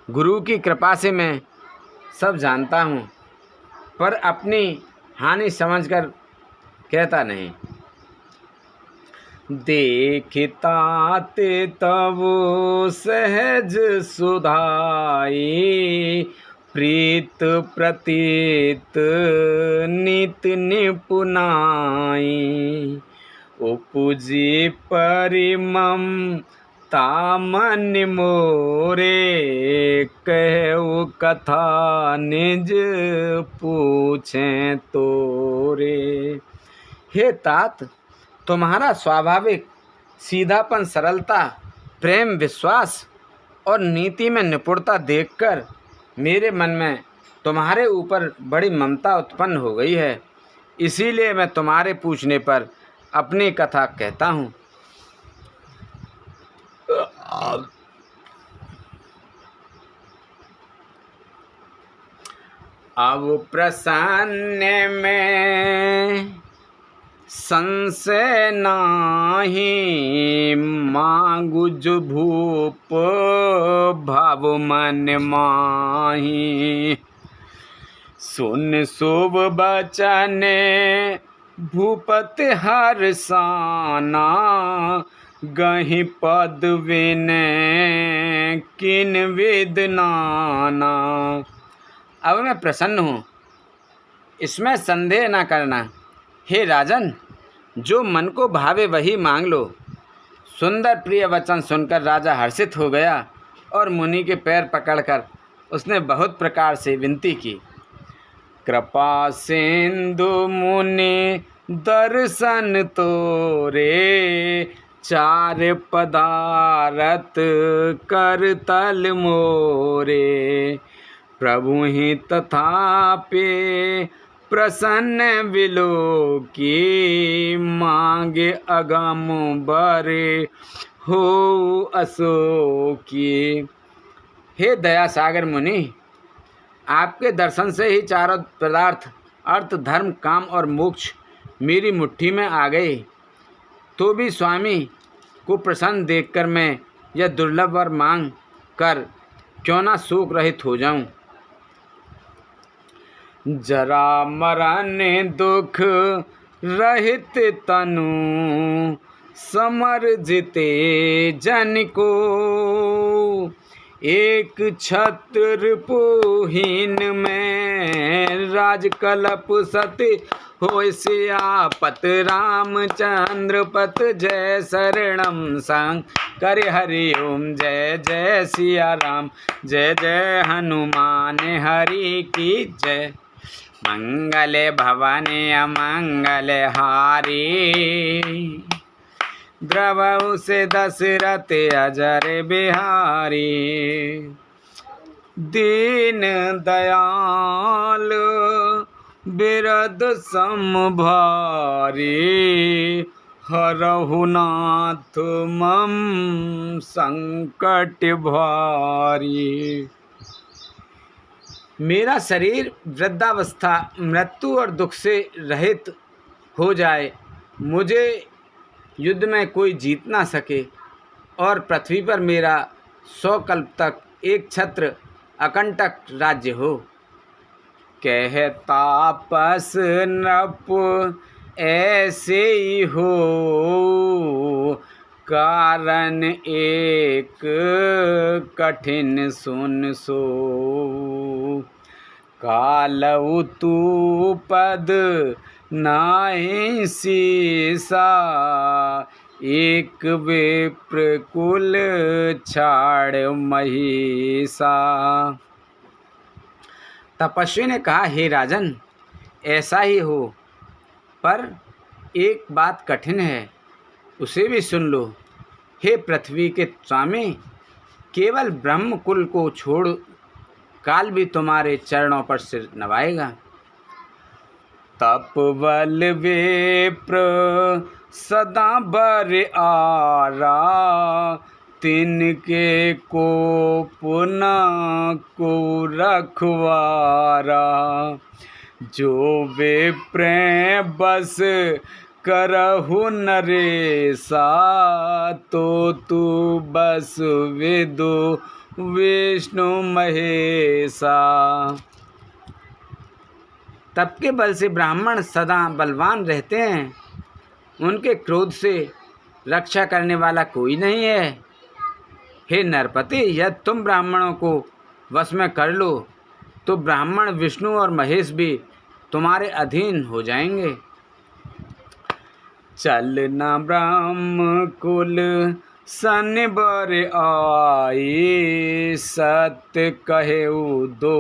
गुरु की कृपा से मैं सब जानता हूँ, पर अपनी हानि समझकर कहता नहीं। देखता ते तब सहज सुधाई, प्रीत प्रतीत नित निपुनाई। उपजी परिमम तामन मोरे, कहु कथा निज पूछें तोरे। हे तात, तुम्हारा स्वाभाविक सीधापन, सरलता, प्रेम, विश्वास और नीति में निपुणता देखकर मेरे मन में तुम्हारे ऊपर बड़ी ममता उत्पन्न हो गई है। इसीलिए मैं तुम्हारे पूछने पर अपनी कथा कहता हूँ। अब प्रसन्न में संशय नाही, मांगु जो भूप भाव मन माही। सुन शुभ बचन भूपत हर्षाना, गहि पद विनय किन विद नाना। अब मैं प्रसन्न हूँ, इसमें संदेह न करना। हे राजन, जो मन को भावे वही मांग लो। सुंदर प्रिय वचन सुनकर राजा हर्षित हो गया और मुनि के पैर पकड़कर उसने बहुत प्रकार से विनती की। कृपा सिंधु मुनि दर्शन तोरे, चार पदारथ कर तल मोरे। प्रभु ही तथापि प्रसन्न विलोकी, मांगे अगम बरे हो अशोकी। हे दया सागर मुनि, आपके दर्शन से ही चारों पदार्थ अर्थ, धर्म, काम और मोक्ष मेरी मुट्ठी में आ गए, तो भी स्वामी को प्रसन्न देखकर मैं यह दुर्लभ वर मांग कर क्यों ना शोक रहित हो जाऊं। जरा मरण दुख रहित तनु समर जिते जन को, एक छत्र पुहीन में राजकल्प सत्य होय सियापत, रामचंद्र पत जय शरणम संग करे हरि ओम। जय जय सिया राम, जय जय हनुमान हरि की जय। मंगल भवन अमंगल हारी, द्रवहु से दशरथ अजर बिहारी। दीन दयाल बिरद सम भारी, हरहु नाथ मम संकट भारी। मेरा शरीर वृद्धावस्था, मृत्यु और दुख से रहित हो जाए, मुझे युद्ध में कोई जीत ना सके और पृथ्वी पर मेरा 100 कल्प तक एक छत्र अकंटक राज्य हो। कह तापस नृप ऐसे ही हो, कारण एक कठिन सुन सो। कालऊ तू पद नाहि सीसा, एक विप्र कुल छाड़ महिषा। तपस्वी ने कहा, हे राजन, ऐसा ही हो, पर एक बात कठिन है, उसे भी सुन लो। हे पृथ्वी के स्वामी, केवल ब्रह्म कुल को छोड़ काल भी तुम्हारे चरणों पर सिर नवाएगा। तपबल विप्र सदा बर आरा, तिनके को पुनः को रखवारा। जो विप्र बस करहु नरेसा, तो तू बस विदु विष्णु महेशा। तप के बल से ब्राह्मण सदा बलवान रहते हैं, उनके क्रोध से रक्षा करने वाला कोई नहीं है। हे नरपति, यदि तुम ब्राह्मणों को वश में कर लो तो ब्राह्मण विष्णु और महेश भी तुम्हारे अधीन हो जाएंगे। चलना ब्रह्म कुल सन बर आई, सत्य कहेउ दो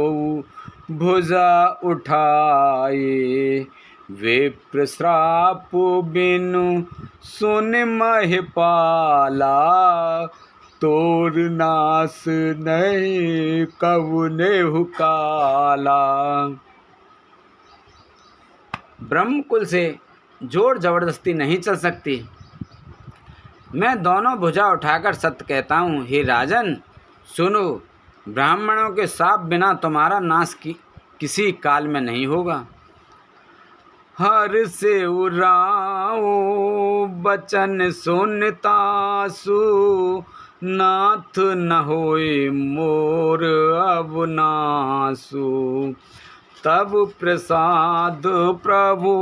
भुजा उठाए। विप्र श्राप बिनु सुन महिपाला, तोर नास नहीं कवने हुकाला। ब्रह्म कुल से जोर जबरदस्ती नहीं चल सकती। मैं दोनों भुजा उठाकर सत्य कहता हूँ। हे राजन, सुनो, ब्राह्मणों के शाप बिना तुम्हारा नाश किसी काल में नहीं होगा। हर से उराओ बचन सुनतासु, नाथ न होय मोर अवनासु। तब प्रसाद प्रभु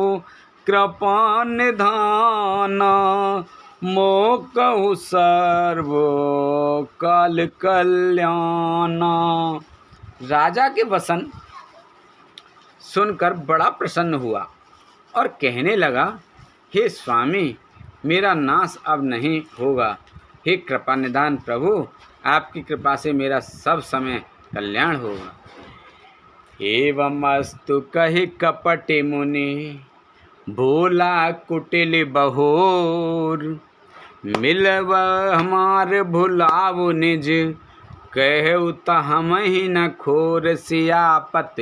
कृपा निधाना, मोकहु सर्व काल कल्याणा। राजा के वचन सुनकर बड़ा प्रसन्न हुआ और कहने लगा, हे स्वामी, मेरा नाश अब नहीं होगा। हे कृपा निधान प्रभु, आपकी कृपा से मेरा सब समय कल्याण होगा। एवमस्तु कहि कपट मुनि, भोला कुटिल बहोर। मिलब हमार भुलाव निज, कहु त हमहि न खोर सियापत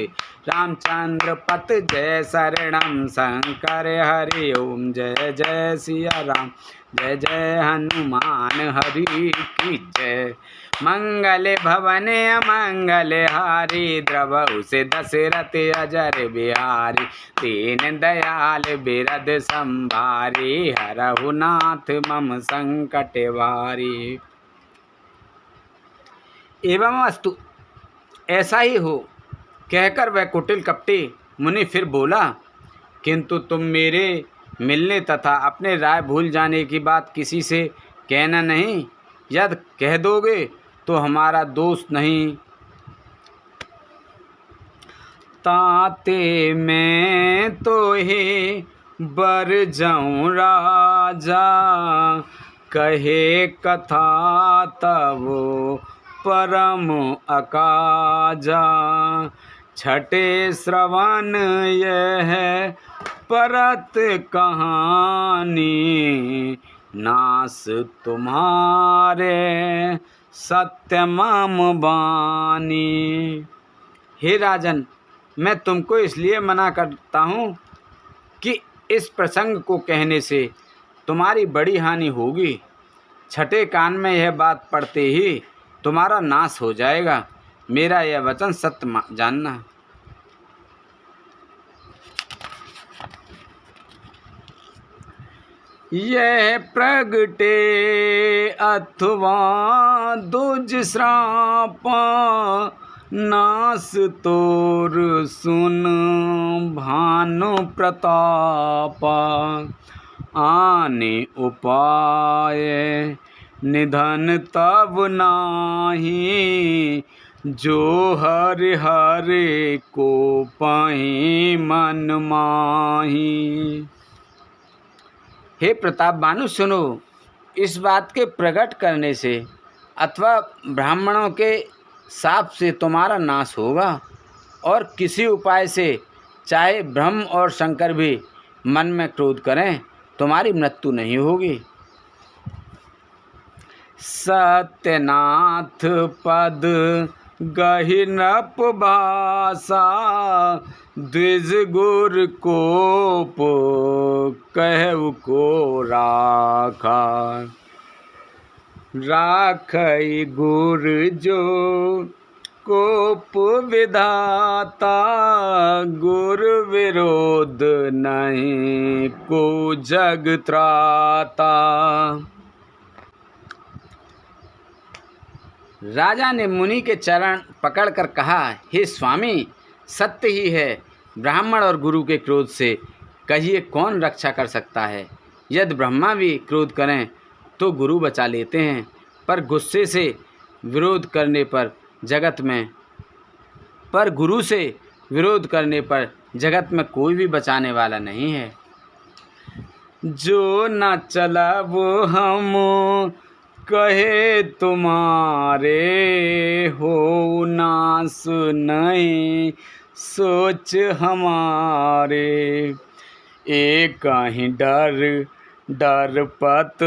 रामचंद्र पत जय शरणम शंकर हरि ओम जय जय सिया राम जय जय हनुमान हरि की जय। मंगल भवन अमंगल हारी द्रवहु से दशरथ अजर बिहारी दीन दयाल बिरद संभारी हरहु नाथ मम संकट भारी। एवं अस्तु, ऐसा ही हो कहकर वह कुटिल कपटी मुनि फिर बोला, किंतु तुम मेरे मिलने तथा अपने राय भूल जाने की बात किसी से कहना नहीं। यदि कह दोगे तो हमारा दोष नहीं। ताते मैं तो ही बर जाऊं राजा कहे कथा तब परम अकाजा। छठे श्रवण यह परत कहानी नास तुम्हारे सत्य मम बानी। हे राजन, मैं तुमको इसलिए मना करता हूँ कि इस प्रसंग को कहने से तुम्हारी बड़ी हानि होगी। छठे कान में यह बात पड़ते ही तुम्हारा नाश हो जाएगा। मेरा यह वचन सत्य जानना। यह प्रगटे अथवा दुष्श्राप नास तोर सुन भानु प्रताप। आने उपाय निधन तब नाही जो हरि हरि को पाहि मन माही। हे प्रताप भानु, सुनो, इस बात के प्रकट करने से अथवा ब्राह्मणों के शाप से तुम्हारा नाश होगा, और किसी उपाय से चाहे ब्रह्म और शंकर भी मन में क्रोध करें तुम्हारी मृत्यु नहीं होगी। सत्यनाथ पद गहि नृप भाषा द्विज गुर कोप कहु को राखा। राखई गुर जो कोप विधाता गुर विरोध नहीं को जग त्राता। राजा ने मुनि के चरण पकड़कर कहा, हे स्वामी, सत्य ही है, ब्राह्मण और गुरु के क्रोध से कहिए कौन रक्षा कर सकता है। यदि ब्रह्मा भी क्रोध करें तो गुरु बचा लेते हैं, पर गुस्से से विरोध करने पर गुरु से विरोध करने पर जगत में कोई भी बचाने वाला नहीं है। जो न चला वो हम कहे तुम्हारे हो नास नहीं सोच हमारे। एक ही डर पत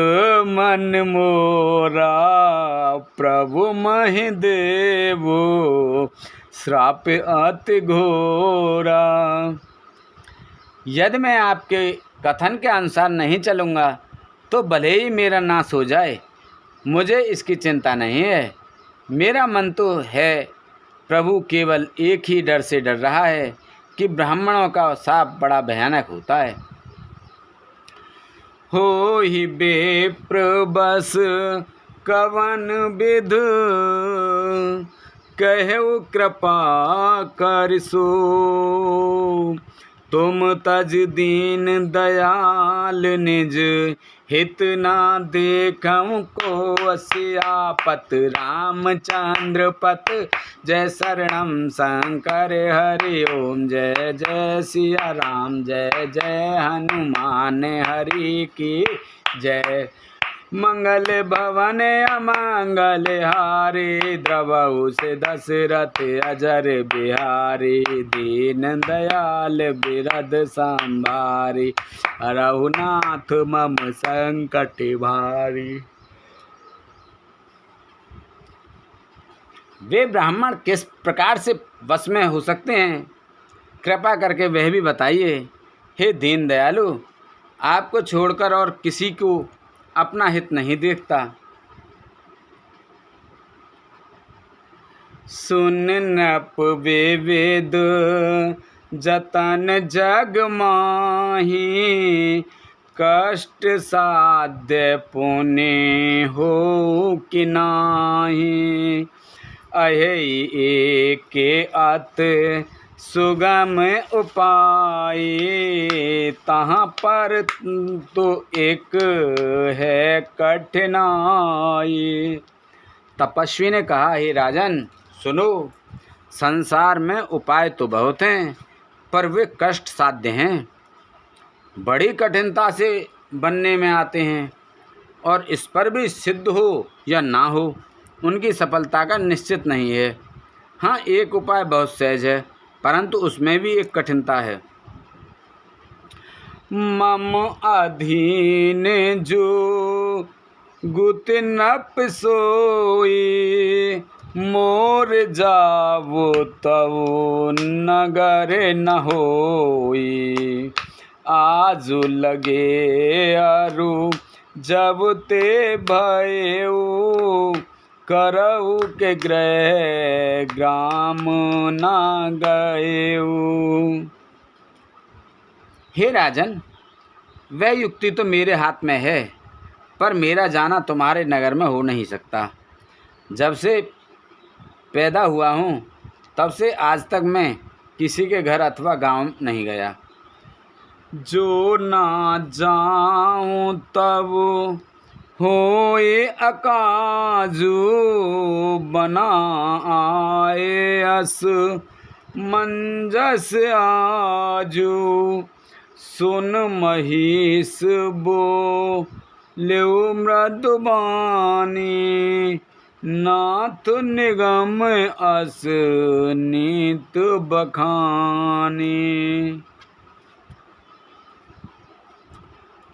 मन मोरा प्रभु महि देवो श्राप अति घोरा। यदि मैं आपके कथन के अनुसार नहीं चलूँगा तो भले ही मेरा नाश हो जाए, मुझे इसकी चिंता नहीं है। मेरा मन तो है, प्रभु केवल एक ही डर से डर रहा है कि ब्राह्मणों का शाप बड़ा भयानक होता है। हो ही बेप्र बस कवन विध कहु कृपा कर सो। तुम तज दीन दयाल निज हित ना देखम को सियापत। रामचंद्र पत जय शरणम शंकर हरि ओम जय जय सिया राम जय जय हनुमान हरि की जय। मंगल भवन अमंगल हारी द्रवहु से दशरथ अजर बिहारी। दीन दयाल बिरद संभारी हरहु नाथ मम संकट भारी। वे ब्राह्मण किस प्रकार से वश में हो सकते हैं, कृपा करके वह भी बताइए। हे दीन दयालु, आपको छोड़कर और किसी को अपना हित नहीं देखता। सुन नप वे वेद जतन जग माही, कष्ट साध्य पुण्य हो कि नाही। अहि एक अत सुगम उपाय, तहाँ पर तो एक है कठिनाई। तपस्वी ने कहा, हे राजन सुनो, संसार में उपाय तो बहुत हैं, पर वे कष्ट साध्य हैं, बड़ी कठिनता से बनने में आते हैं, और इस पर भी सिद्ध हो या ना हो उनकी सफलता का निश्चित नहीं है। हाँ, एक उपाय बहुत सहज है, परंतु उसमें भी एक कठिनता है। मम अधीन जो गुत नप सोई, मोर जावो तवो नगर न होई। आजु लगे अरु जब ते भयऊ, करऊ के ग्रह ग्राम न गएऊ। हे राजन, वह युक्ति तो मेरे हाथ में है, पर मेरा जाना तुम्हारे नगर में हो नहीं सकता। जब से पैदा हुआ हूँ तब से आज तक मैं किसी के घर अथवा गांव नहीं गया। जो ना जाऊँ तब होए अकाजू, बना आए अस मंजस आजू। सुन महिष बो लेउ मृदुबानी, नाथ निगम अस नीत बखानी।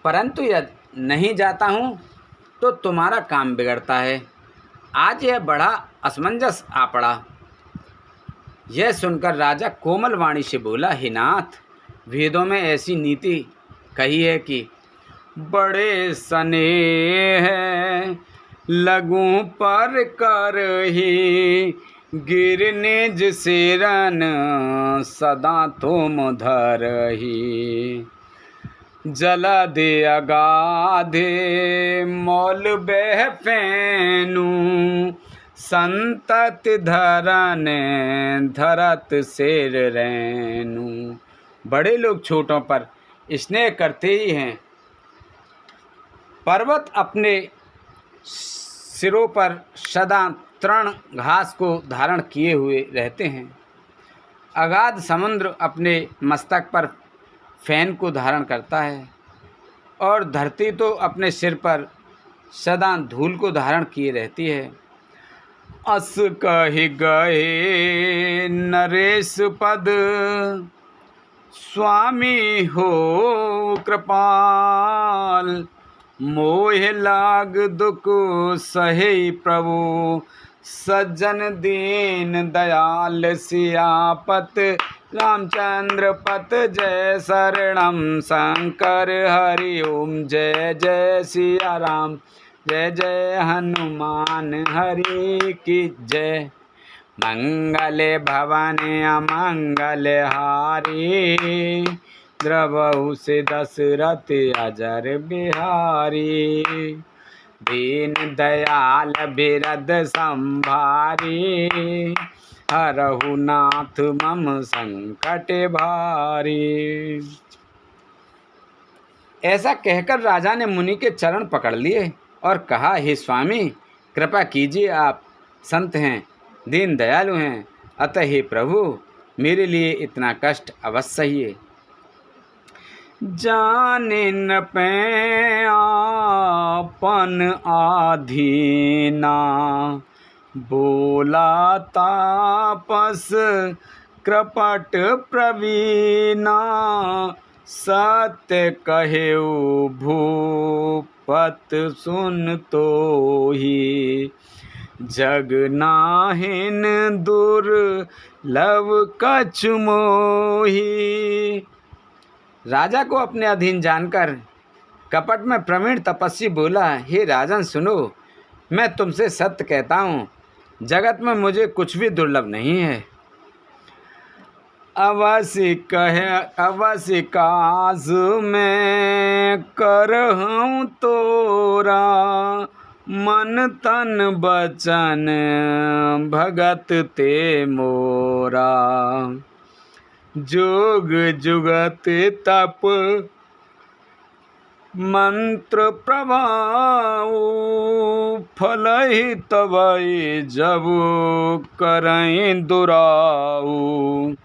परंतु यदि नहीं जाता हूँ तो तुम्हारा काम बिगड़ता है। आज यह बड़ा असमंजस आ पड़ा। यह सुनकर राजा कोमल वाणी से बोला, हे नाथ, वेदों में ऐसी नीति कही है कि बड़े स्नेह लगूं पर कर ही, गिर निज सिरन सदा तुम धरही। जला दे अगाधे मौल बह फेनु, संतत धरन धरत सिर रैनु। बड़े लोग छोटों पर स्नेह करते ही हैं। पर्वत अपने सिरों पर सदा तृण घास को धारण किए हुए रहते हैं। अगाध समुद्र अपने मस्तक पर फैन को धारण करता है, और धरती तो अपने सिर पर सदा धूल को धारण किए रहती है। अस कहि गए नरेश पद, स्वामी हो कृपाल। मोह लाग दुख सहे प्रभु, सज्जन दीन दयाल। सियापत रामचंद्र पत जय शरणम शंकर हरि ओम। जय जय सिया राम, जय जय हनुमान हरि की जय। मंगल भवन अमंगल हारी, द्रवहु से दशरथ अजर बिहारी। दीन दयाल बिरद संभारी, हरहु नाथ मम संकट भारी। ऐसा कहकर राजा ने मुनि के चरण पकड़ लिए और कहा, हे स्वामी, कृपा कीजिए, आप संत हैं, दीन दयालु हैं, अतः हे प्रभु, मेरे लिए इतना कष्ट अवश्य सहिए। जाने न पे आपन आधीना, बोला तापस कृपट प्रवीणा। सत्य कहेउ भूपत सुन तो ही, जग नाहिन दुर्लभ कछु मोही। राजा को अपने अधीन जानकर कपट में प्रवीण तपस्वी बोला, हे राजन सुनो, मैं तुमसे सत्य कहता हूँ, जगत में मुझे कुछ भी दुर्लभ नहीं है। अवश्य काज में करहूँ तोरा, मन तन बचन भगत ते मोरा। जोग जुगत तप मंत्र प्रभाव, फलहि तवै जब करहीं दुराऊ।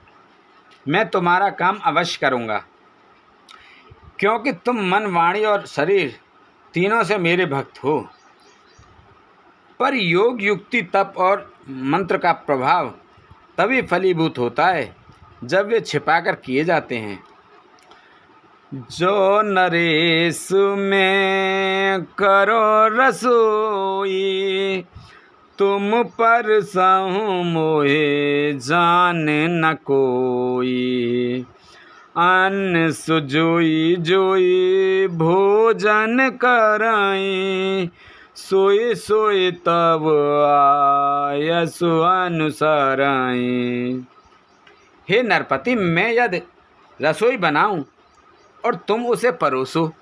मैं तुम्हारा काम अवश्य करूँगा, क्योंकि तुम मन वाणी और शरीर तीनों से मेरे भक्त हो। पर योग युक्ति तप और मंत्र का प्रभाव तभी फलीभूत होता है जब वे छिपाकर किए जाते हैं। जो नरेश में करो रसोई, तुम पर सहु मोहे जान न कोई। अन्न सुजोई जोई भोजन कराई, सोई सोई तब आयसु अनुसराई। हे नरपति, मैं यदि रसोई बनाऊं और तुम उसे परोसो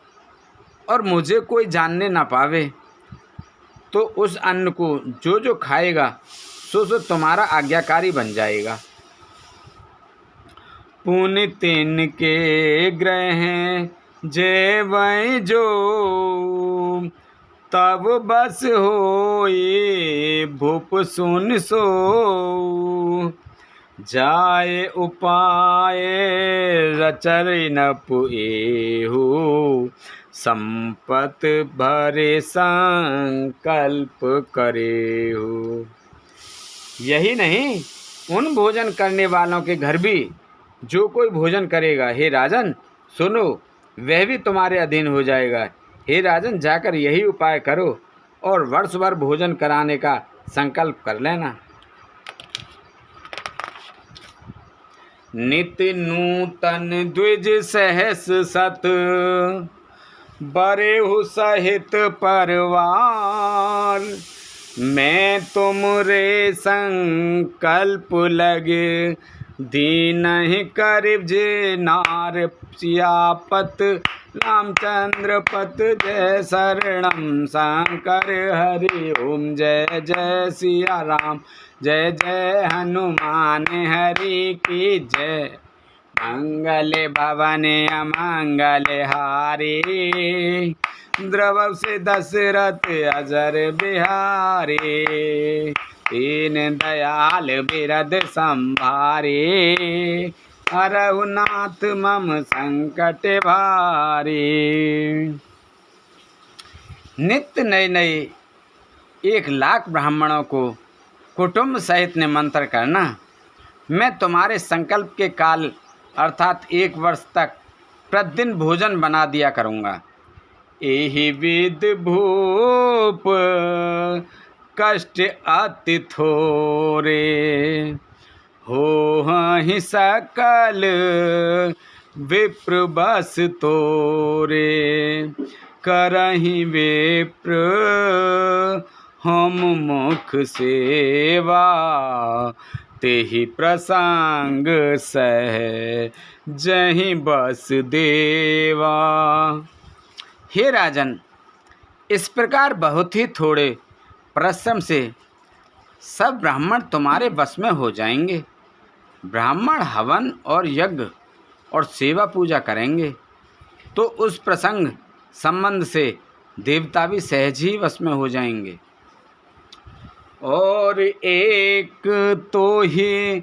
और मुझे कोई जानने ना पावे, तो उस अन्न को जो जो खाएगा सो तुम्हारा आज्ञाकारी बन जाएगा। पुण्य तिन के ग्रह जेवै जो, तब बस होए भूप सुन सो। जाए उपाय रचर न पुएहु, संपत भरे संकल्प करेहु। यही नहीं, उन भोजन करने वालों के घर भी जो कोई भोजन करेगा, हे राजन सुनो, वह भी तुम्हारे अधीन हो जाएगा। हे राजन, जाकर यही उपाय करो और वर्ष भर भोजन कराने का संकल्प कर लेना। नित्य नूतन द्विज सहस सत, बरेहु सहित परवार। मैं तुमरे संकल्प लगे, दीनहि करिब जे नार। सियापत रामचंद्र पत जय शरणम शंकर हरि ओम। जय जय सिया राम, जय जय हनुमान हरि की जय। मंगल भवन अमंगल हारी, द्रव से दशरथ अजर बिहारी। दीन दयाल बिरद संभारे, हरहु नाथ मम संकट भारी। नित्य नए नए 1,00,000 ब्राह्मणों को कुटुंब सहित निमंत्रण करना। मैं तुम्हारे संकल्प के काल अर्थात 1 वर्ष तक प्रतिदिन भोजन बना दिया करूँगा। एहि विद भूप कष्ट अति थोरे, हो ही सकल विप्र बस तोरे। करहि विप्र हम मुख सेवा, तेहि प्रसंग सह जहि बस देवा। हे राजन, इस प्रकार बहुत ही थोड़े परिश्रम से सब ब्राह्मण तुम्हारे वश में हो जाएंगे। ब्राह्मण हवन और यज्ञ और सेवा पूजा करेंगे तो उस प्रसंग संबंध से देवता भी सहज ही वश में हो जाएंगे। और एक तो ही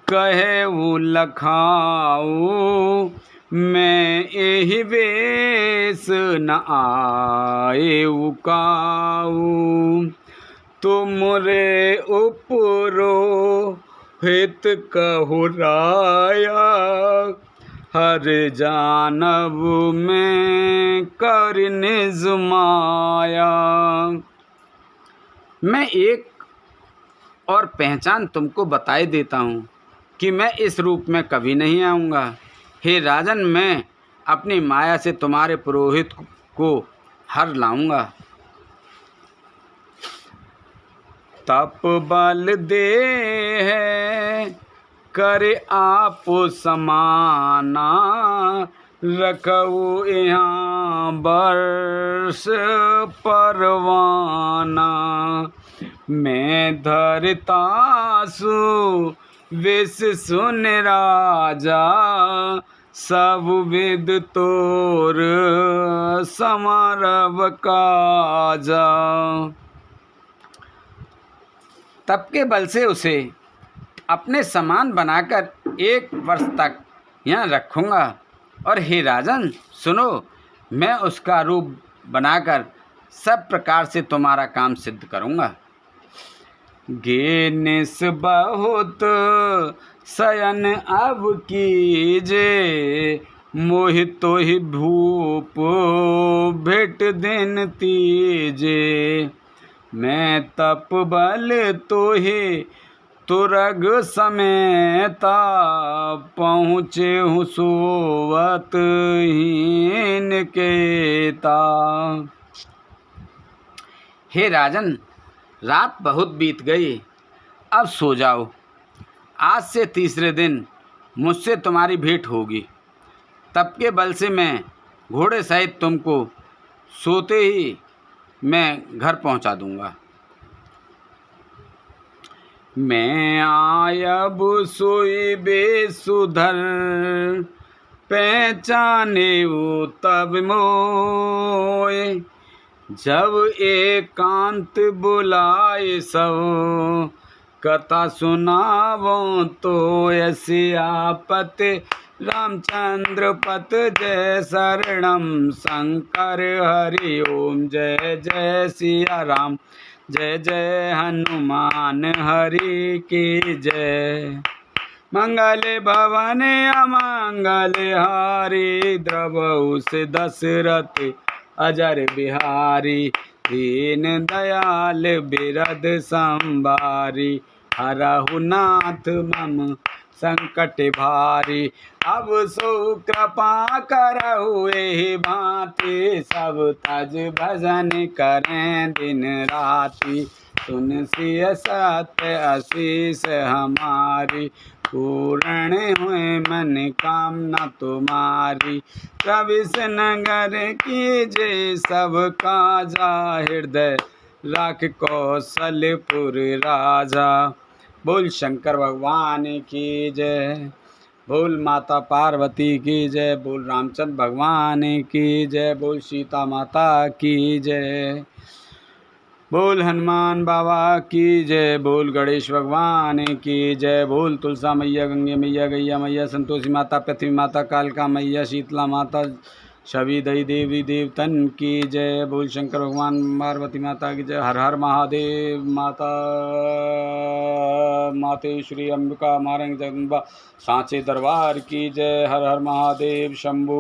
कहे लखाऊ, मैं एहि वेश न आए काऊ। तुमरे उपरो हित कहु राया, हर जानब में कर निज माया। मैं एक और पहचान तुमको बताए देता हूँ कि मैं इस रूप में कभी नहीं आऊँगा। हे राजन, मैं अपनी माया से तुम्हारे पुरोहित को हर लाऊंगा। तप बल दे है कर आप समाना, रखऊ यहाँ वर्ष परवाना। मैं धरतासु विष सुन राजा, सब विद तोर समारव काजा। तप के बल से उसे अपने समान बनाकर 1 वर्ष तक यहाँ रखूँगा। और हे राजन सुनो, मैं उसका रूप बनाकर सब प्रकार से तुम्हारा काम सिद्ध करूँगा। गे निस बहुत शयन अब कीजे, मोहितो ही भूप भेट दिन तीजे। मैं तप बल तोहि तुरग समेता, पहुँचे हूँ सोवत हीन केता। हे राजन, रात बहुत बीत गई, अब सो जाओ। आज से तीसरे दिन मुझसे तुम्हारी भेंट होगी। तप के बल से मैं घोड़े सहित तुमको सोते ही मैं घर पहुंचा दूंगा। मैं आयब सोई बेसुधर, पहचाने वो तब मोए। जब एकांत बुलाए सब, कथा सुनावो तो ऐसी आपत। रामचंद्र पत जय शरणम शंकर हरि ओम। जय जय सिया राम, जय जय हनुमान हरि की जय। मंगल भवन अमंगल हारी, द्रवहु से दशरथ अजर बिहारी। दीन दयाल बिरद संबारी, हरहु नाथ मम संकट भारी। अब सो कृपा करहु एहि भांति, सब तज भजन करें दिन राति। सुन सिय सत्य आशीष हमारी, पूर्ण हुए मन कामना तुम्हारी। प्रविश नगर कीजे सब काजा, हृदय राख कौशलपुर राजा। बोल शंकर भगवान की जय, बोल माता पार्वती की जय, बोल रामचंद्र भगवान की जय, बोल सीता माता की जय, बोल हनुमान बाबा की जय, बोल गणेश भगवान की जय, बोल तुलसा मैया, गंगे मैया, गैया मैया, संतोषी माता, पृथ्वी माता, कालका मैया, शीतला माता, सभी दई देवी देवतन की जय। बोल शंकर भगवान पार्वती माता की जय। हर हर महादेव। माता माते श्री अंबिका मारंग जगदम्बा सांचे दरबार की जय। हर हर महादेव शंभू।